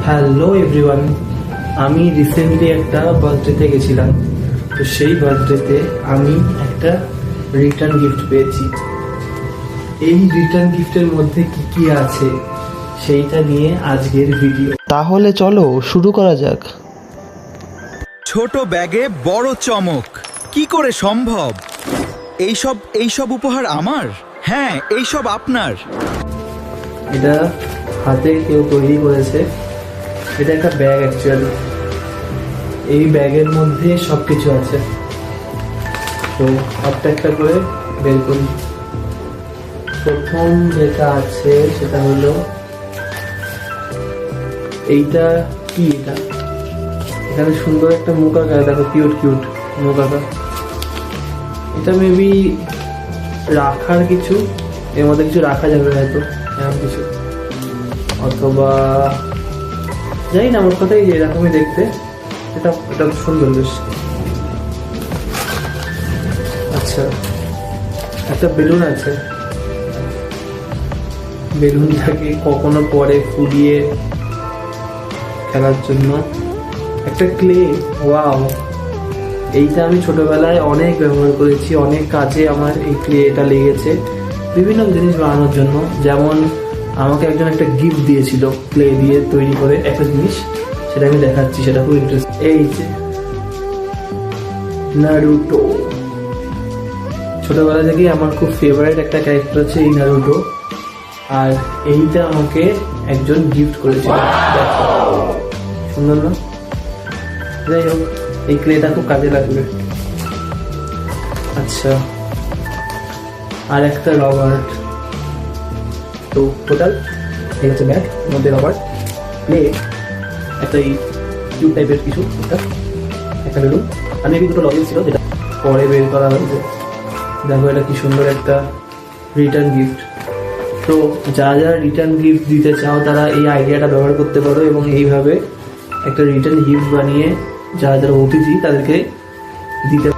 Hello everyone, আমি recently একটা বার্থডেতে গেছিলাম। তো সেই বার্থডেতে আমি একটা রিটার্ন গিফট পেয়েছি। এই রিটার্ন গিফটের মধ্যে কি কি আছে সেইটা নিয়ে আজকের ভিডিও। তাহলে চলো শুরু করা যাক। ছোট ব্যাগে বড় চমক কি করে সম্ভব? এইসব উপহার আমার? হ্যাঁ, এইসব আপনার। এটা হাতে কেউ তৈরি করেছে। এটা একটা ব্যাগ অ্যাকচুয়ালি। এই ব্যাগের মধ্যে সবকিছু আছে। তো একটা একটা করে বের করি। প্রথম যেটা আছে সেটা হলো এইটা কি, এটা এখানে সুন্দর একটা মুখ আঁকা, দেখো কিউট কিউট মুখ আঁকা। এটা মেবি রাখার কিছু, এর মধ্যে কিছু রাখা যাবে হয়তো, এরকম কিছু, অথবা জানি না, আমার কথাই যে এরকমই দেখতে। এটা সুন্দর বেশ। আচ্ছা, একটা বেলুন আছে। বেলুনটাকে কখনো পরে ফুলিয়ে খেলার জন্য। একটা ক্লে, ওয়াও! এইটা আমি ছোটবেলায় অনেক ব্যবহার করেছি, অনেক কাজে আমার এই ক্লেটা লেগেছে বিভিন্ন জিনিস বানানোর জন্য। যেমন আমাকে একজন একটা গিফট দিয়েছিল ক্লে দিয়ে তৈরি করে একটা জিনিস, সেটা আমি দেখাচ্ছি, সেটা খুব ইন্টারেস্টিং। এই যে নারুটো, ছোটবেলা থেকেই আমার খুব ফেভারিট একটা ক্যারেক্টার হচ্ছে এই নারুটো। আর এইটা আমাকে একজন গিফট করেছিল, দেখো সুন্দর না? যাই হোক, এই ক্লেটা খুব কাজে লাগবে। আচ্ছা, আর একটা রবার্ট। তো টোটাল এই হচ্ছে ব্যাগ, মধ্যে রবার্ট, ক্লে, একটা এই টিউব টাইপের কিছু, একটা বেলুন, আর মেবি দুটো লজেন্স ছিল যেটা পরে বের করা হয়েছে। দেখো এটা কি সুন্দর একটা রিটার্ন গিফট। তো যারা রিটার্ন গিফট দিতে চাও তারা এই আইডিয়াটা ব্যবহার করতে পারো এবং এইভাবে একটা রিটার্ন গিফট বানিয়ে যারা অতিথি তাদেরকে দিতে